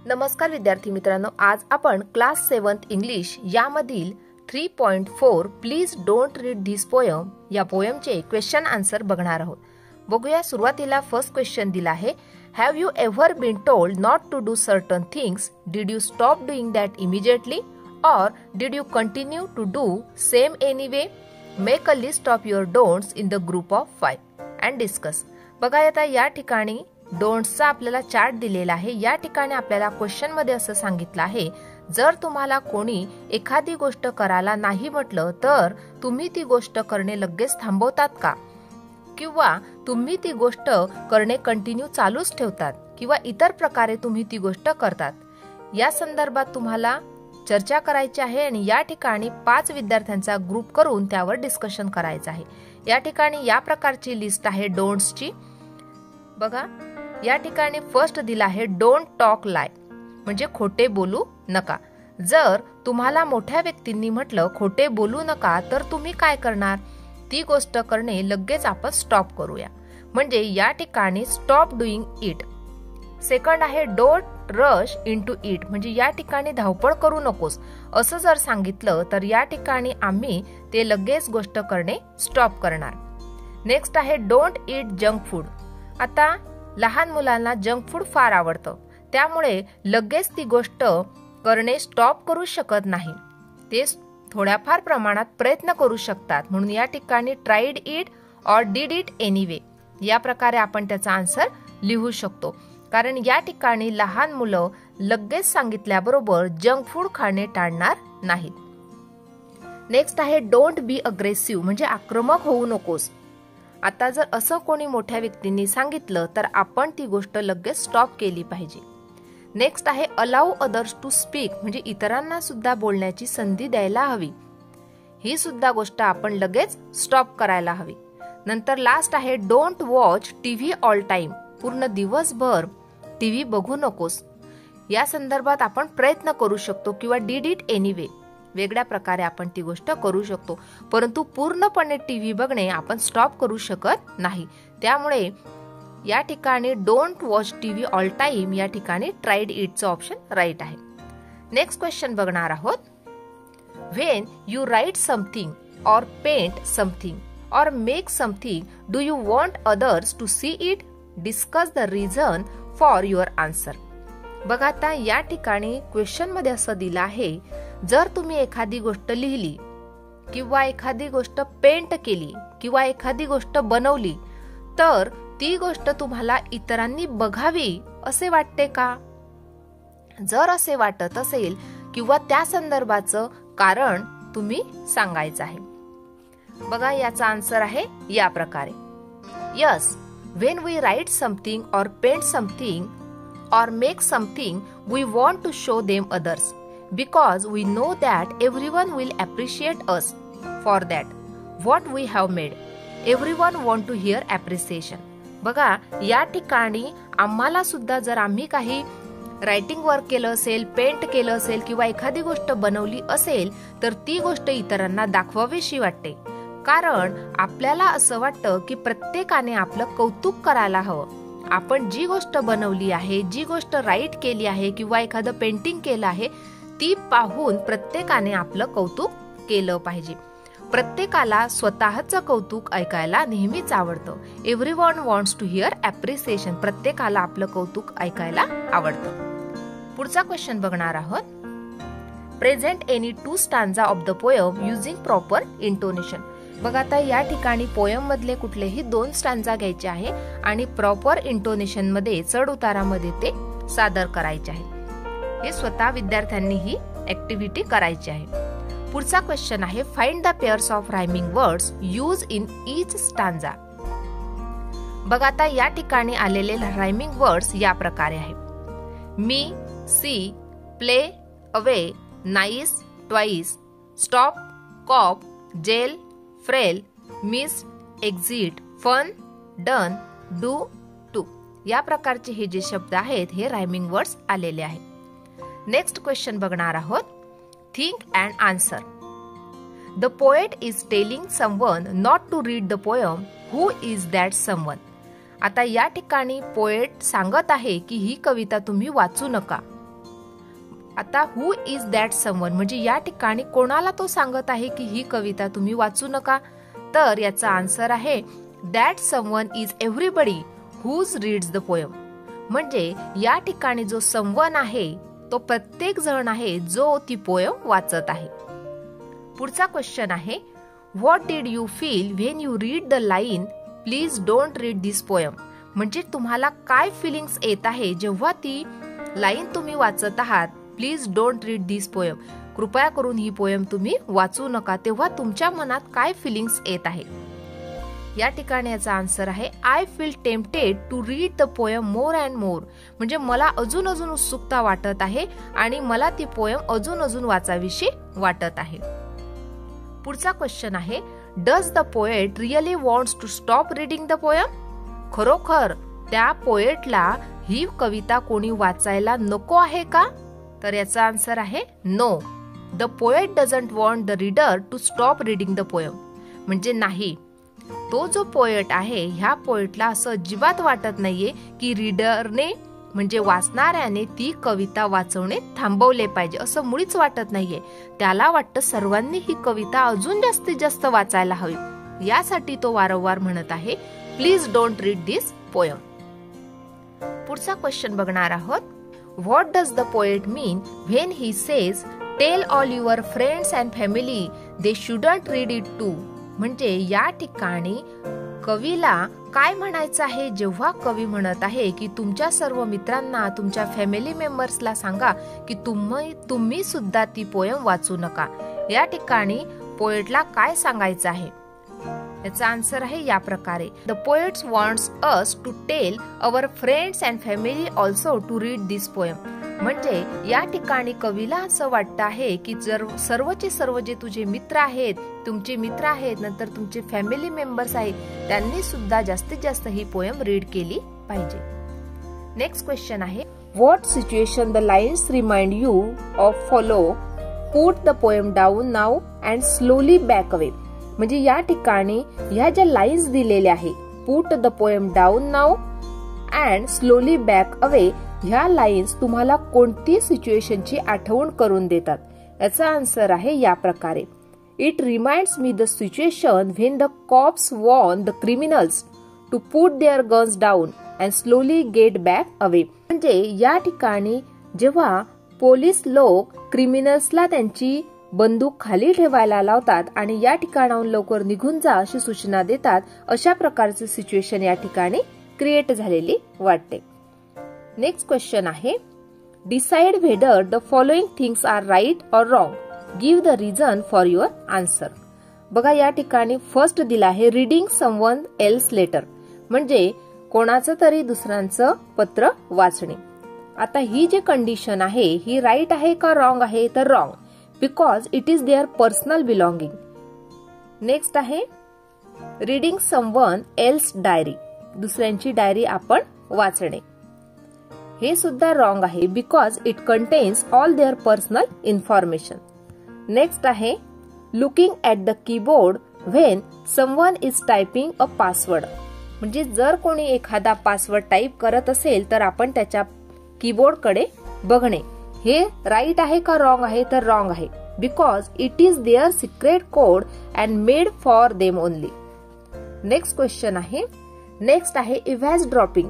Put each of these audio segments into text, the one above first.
नमस्कार विद्यार्थी मित्रांनो, आज आपण क्लास 7th इंग्लिश यामधील 3.4 please don't read this poem या पोयमचे क्वेश्चन आन्सर बघणार आहोत. बघूया. सुरुवातीला फर्स्ट क्वेश्चन दिला आहे. Have you ever been told not to do certain things? Did you stop doing that immediately और did you continue to do same anyway? Make a list of your don'ts in the group of 5 and discuss. बघा, आता या ठिकाणी डोंट्सचा आपल्याला chart दिलेला आहे. या ठिकाणी आपल्याला क्वेश्चन मध्ये असं सांगितलं आहे, जर तुम्हाला कोणी एखादी गोष्ट करायला नाही म्हटलं तर तुम्ही ती गोष्ट करणे लगेच थांबवतात का, किंवा तुम्ही ती गोष्ट करणे कंटिन्यू चालूच ठेवतात, किंवा इतर प्रकारे तुम्ही ती गोष्ट करतात. या संदर्भात तुम्हाला चर्चा करायची आहे आणि या ठिकाणी 5 विद्यार्थ्यांचा ग्रुप करून त्यावर डिस्कशन करायचं आहे. या ठिकाणी या प्रकारची लिस्ट आहे डोंट्सची. बघा, या ठिकाणी फर्स्ट दिला आहे डोंट टॉक लाय, म्हणजे खोटे बोलू नका. जर तुम्हाला मोठ्या व्यक्तींनी म्हटलं खोटे बोलू नका तर तुम्ही काय करणार? ती गोष्ट करणे लगेच आपण स्टॉप करूया, म्हणजे या ठिकाणी स्टॉप डुईंग इट. सेकंड आहे डोंट रश इनटू इट, म्हणजे या ठिकाणी धावपळ करू नकोस असं जर सांगितलं तर या ठिकाणी आम्ही ते लगेच गोष्ट करणे स्टॉप करणार. नेक्स्ट आहे डोंट इट जंक फूड. आता लहान मुलांना जंक फूड फार आवडतं, त्यामुळे लगेच ती गोष्ट करणे स्टॉप करू शकत नाही. ते थोड्याफार प्रमाणात प्रयत्न करू शकतात, म्हणून या ठिकाणी tried it or did it anyway या प्रकारे आपण त्याचा आन्सर लिहू शकतो. कारण या ठिकाणी लहान मुलं लगेच सांगितल्याबरोबर जंक फूड खाणे टाळणार नाहीत. नेक्स्ट आहे डोंट बी अग्रेसिव्ह, म्हणजे आक्रमक होऊ नकोस. आता जर असं कोणी मोठ्या व्यक्तींनी सांगितलं तर आपण ती गोष्ट लगेच स्टॉप केली पाहिजे. नेक्स्ट आहे अलाउ अदर्स टू स्पीक, म्हणजे इतरांना सुद्धा बोलण्याची संधी द्यायला हवी. ही सुद्धा गोष्ट आपण लगेच स्टॉप करायला हवी. नंतर लास्ट आहे don't watch TV all time, पूर्ण दिवसभर टीव्ही बघू नकोस. या संदर्भात आपण प्रयत्न करू शकतो, किंवा डिड इट एनिवे वेगळ्या प्रकारे आपण ती गोष्ट करू शकतो, परंतु पूर्णपणे टीव्ही बघणे आपण स्टॉप करू शकत नाही. त्यामुळे या ठिकाणी don't watch TV all time या ठिकाणी ट्राईड इटचं ऑप्शन राईट आहे. नेक्स्ट क्वेश्चन बघणार आहोत. When you write something or paint something or make something do you want others to see it? Discuss the reason for your answer. बघा, आता या ठिकाणी क्वेश्चन मध्ये असं दिलं आहे, जर तुम्ही एखादी गोष्ट लिहिली, किंवा एखादी गोष्ट पेंट केली, किंवा एखादी गोष्ट बनवली, तर ती गोष्ट तुम्हाला इतरांनी बघावी असे वाटते का? जर असे वाटत असेल, किंवा त्या संदर्भाचं कारण तुम्ही सांगायचं आहे. बघा, याचा आन्सर आहे या प्रकारे. Yes, when we write something or paint something or make something, we want to show them others because we know that everyone will appreciate us for that what we have made. Everyone want to hear appreciation. बघा, या ठिकाणी आम्हाला सुद्धा जर आम्ही काही writing work केलं असेल, पेंट केलं असेल, किंवा एखादी गोष्ट बनवली असेल तर ती गोष्ट इतरांना दाखवावीशी वाटते. कारण आपल्याला असं वाटतं की प्रत्येकाने आपलं कौतुक करायला हवं. आपण जी गोष्ट बनवली आहे, जी गोष्ट राईट केली आहे, किंवा एखादं पेंटिंग केलं आहे, ती पाहून प्रत्येकाने आपलं कौतुक केलं पाहिजे. प्रत्येकाला स्वतःचं कौतुक ऐकायला नेहमीच आवडतं. Everyone wants to hear appreciation, प्रत्येकाला आपलं कौतुक ऐकायला आवडतं. पुढचा क्वेश्चन बघणार आहोत. Present any 2 stanza of the poem using proper intonation. बघा, आता या ठिकाणी पोयम मधले कुठलेही 2 स्टांजा घ्यायचे आहे आणि प्रॉपर इंटोनेशन मध्ये, चढ उतारामध्ये ते सादर करायचे आहे. हे स्वतः विद्यार्थ्यांनी ही ऍक्टिव्हिटी करायची आहे. पुढचा क्वेश्चन आहे find the pairs of rhyming words use in each stanza. बघा, आता या ठिकाणी आलेले रायमिंग वर्ड्स या प्रकारे आहे. Me, see, play, away, nice, twice, stop, cop, jail, frail, miss, exit, fun, done, do, two या प्रकारचे हे जे शब्द आहेत हे रायमिंग वर्ड्स आलेले आहेत. नेक्स्ट क्वेश्चन बघणार आहोत. Think and answer. The poet is telling someone not to read the poem. Who is that someone? आता या ठिकाणी पोएट सांगत आहे की ही कविता तुम्ही वाचू नका. आता हु इज दॅट समवन म्हणजे या ठिकाणी कोणाला तो सांगत आहे की ही कविता तुम्ही वाचू नका, तर याचा आन्सर आहे that someone is everybody whose reads the poem. म्हणजे या ठिकाणी जो समवन आहे तो प्रत्येक जण आहे जो ती पोयम वाचत आहे. पुढचा क्वेश्चन आहे what did you feel when you read the line please don't read this poem. म्हणजे तुम्हाला काय फिलिंग्स येत आहे जेव्हा ती लाईन तुम्ही वाचत आहात, please don't read this poem, कृपया करून ही पोयम तुम्ही वाचू नका, तेव्हा तुमच्या मनात काय फिलिंग्स येत आहे. या ठिकाणी याचा आन्सर आहे I feel tempted to read the poem more and more. म्हणजे मला अजून उत्सुकता वाटत आहे आणि मला ती पोयम अजून वाचावीशी वाटत आहे. पुढचा क्वेश्चन आहे does the poet really wants to stop reading the poem. खरोखर त्या पोएटला ही कविता कोणी वाचायला नको आहे का? तर याचा आन्सर आहे no. The poet doesn't want the reader to stop reading the poem. म्हणजे नाही, तो जो पोएट आहे ह्या पोएटला असं अजिबात वाटत नाहीये की रीडरने म्हणजे वाचणाऱ्याने ती कविता वाचवणे थांबवले पाहिजे, असं मुळीच वाटत नाहीये. त्याला वाटतं सर्वांनी ही कविता अजून जास्तीत जास्त वाचायला हवी. यासाठी तो वारंवार म्हणत आहे please don't read this poem. पुढचा क्वेश्चन बघणार आहोत what does the poet mean when he says tell all your friends and family they shouldn't read it too. म्हणजे या ठिकाणी कवीला काय म्हणायचं आहे जेव्हा कवी म्हणत आहे की तुमच्या सर्व मित्रांना, तुमच्या फॅमिली मेंबर्सला सांगा की तुम्ही सुद्धा ती पोयम वाचू नका. या ठिकाणी पोएटला काय सांगायचं आहे? याचा आन्सर आहे या प्रकारे the poets wants us to tell our friends and family also to read this poem. म्हणजे या ठिकाणी कवीला असं वाटतं आहे की जर सर्वचे सर्व जे तुझे मित्र आहेत, तुमचे मित्र आहेत, नंतर तुमचे फॅमिली मेंबर्स आहेत, त्यांनी सुद्धा जास्तीत जास्त ही पोयम रीड केली पाहिजे. नेक्स्ट क्वेश्चन आहे what situation the lines remind you of follow put the poem down now and slowly back away. म्हणजे या ठिकाणी ह्या ज्या लाईन्स दिलेल्या आहे put the poem down now and slowly back away, ह्या लाईन्स तुम्हाला कोणती सिच्युएशनची आठवण करून देतात? याचा आन्सर आहे या प्रकारे it reminds me the situation when the cops warn the criminals to put their guns down and slowly get back away. म्हणजे या ठिकाणी जेव्हा पोलीस लोक क्रिमिनल्सला त्यांची बंदूक खाली ठेवायला लावतात आणि या ठिकाणाहून लवकर निघून जा अशी सूचना देतात, अशा प्रकारची सिच्युएशन या ठिकाणी क्रिएट झालेली वाटते. नेक्स्ट क्वेश्चन आहे decide whether the following things are right or wrong, give the reason for your answer. बघा या ठिकाणी फर्स्ट दिला आहे रीडिंग समवन एल्स लेटर. म्हणजे कोणाचं तरी दुसऱ्यांचं पत्र वाचणे. आता ही जी कंडिशन आहे ही राईट आहे का रॉंग आहे? तर wrong, because it is their personal belonging. Next आहे रीडिंग समवन एल्स डायरी, दुसऱ्यांची डायरी आपण वाचणे. हे सुद्धा रॉंग आहे because it contains all their personal information. Next आहे looking at the keyboard when someone is typing a password. म्हणजे जर कोणी एखादा पासवर्ड टाईप करत असेल तर आपण त्याच्या कीबोर्ड कडे बघणे. हे राईट आहे का रॉंग आहे? तर रॉंग आहे because it is their secret code and made for them only. Next question आहे eavesdropping,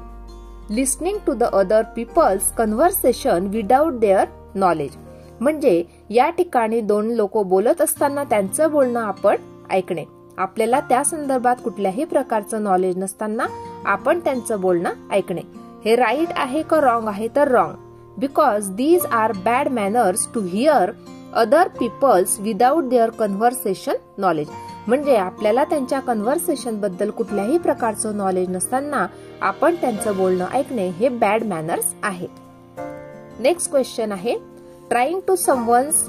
listening to the other people's conversation without their knowledge. म्हणजे या ठिकाणी दोन लोक बोलत असताना त्यांचं बोलणं आपण ऐकणे. आपल्याला त्या संदर्भात कुठल्याही प्रकारचं नॉलेज नसताना आपण त्यांचं बोलणं ऐकणे. हे राईट आहे का रॉंग आहे? तर wrong, because these are bad manners to hear other peoples without their conversation knowledge. म्हणजे आपल्याला त्यांच्या कन्व्हर्सेशन बद्दल कुठल्याही प्रकारचं नॉलेज नसताना आपण त्यांचं बोलणं ऐकणे हे बॅड मॅनर्स आहे. नेक्स्ट क्वेश्चन आहे trying to someone's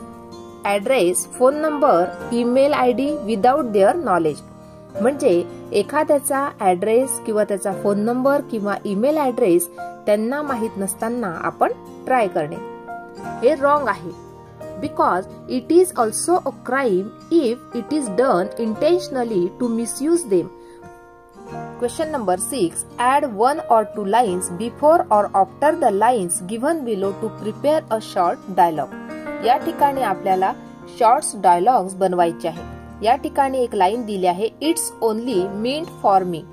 address, phone number, email ID without their knowledge. म्हणजे एखाद्याचा ऍड्रेस किंवा त्याचा फोन नंबर किंवा ईमेल ऍड्रेस त्यांना माहित नसताना आपण ट्राय करणे. हे रॉंग आहे because it is also a crime if it is done intentionally to misuse them. Question number 6. Add 1 or 2 lines before or after the lines given below to prepare a short dialogue. या ठिकाणी आपल्याला shorts dialogues बनवायचे आहे. या ठिकाणी एक line दिली आहे, it's only meant for me.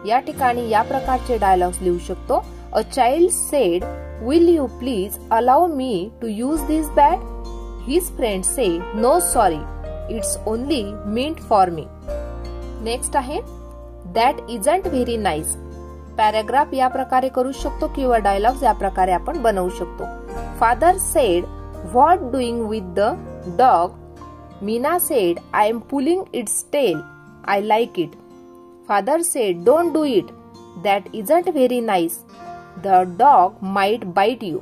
या ठिकाणी या प्रकारचे डायलॉग्स लिहू शकतो. A child said, will you please allow me to use this bat? His friend said, no sorry, it's only meant for me. Next आहे that isn't very nice. Paragraph या प्रकारे करू शकतो किंवा डायलॉग्स या प्रकारे आपण बनवू शकतो. Father said, what doing with the dog? Meena said, I am pulling its tail, I like it. Father said, don't do it, that isn't very nice, the dog might bite you.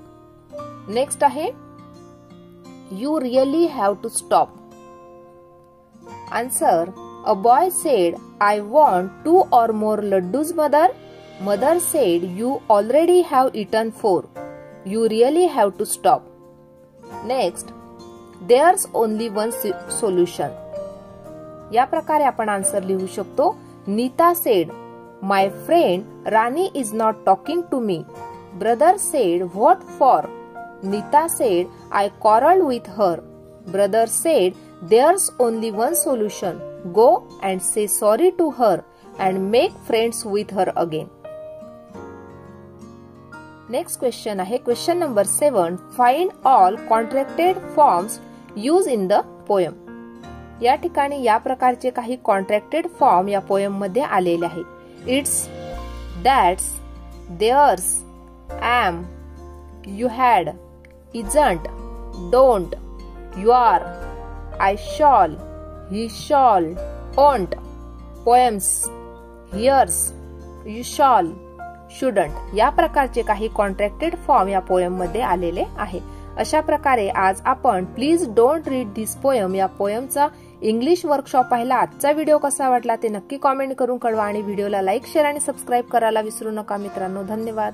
Next आहे you really have to stop. Answer, a boy said, I want 2 or more laddus, mother. Mother said, you already have eaten 4. You really have to stop. Next, there's only one solution. या प्रकारे आपण answer लिहू शकतो. Nita said, my friend Rani is not talking to me. Brother said, what for? Nita said, I quarreled with her. Brother said, there's only one solution. Go and say sorry to her and make friends with her again. Next question आहे question number 7. Find all contracted forms used in the poem. या ठिकाणी या प्रकारचे काही contracted form या poem मध्ये आलेले आहे. It's, that's, there's, am, you had, isn't, don't, you are, I shall, he shall, won't, poems, hears, you shall, shouldn't. या प्रकारचे काही कॉन्ट्रॅक्टेड फॉर्म या पोएम मध्ये आलेले आहे. अशा प्रकारे आज आपण please don't read this poem या पोएमचा इंग्लिश वर्कशॉप पाहिला. आजचा व्हिडिओ कसा वाटला ते नक्की कॉमेंट करून कळवा आणि व्हिडिओला लाईक, शेअर आणि सबस्क्राईब करायला विसरू नका मित्रांनो. धन्यवाद.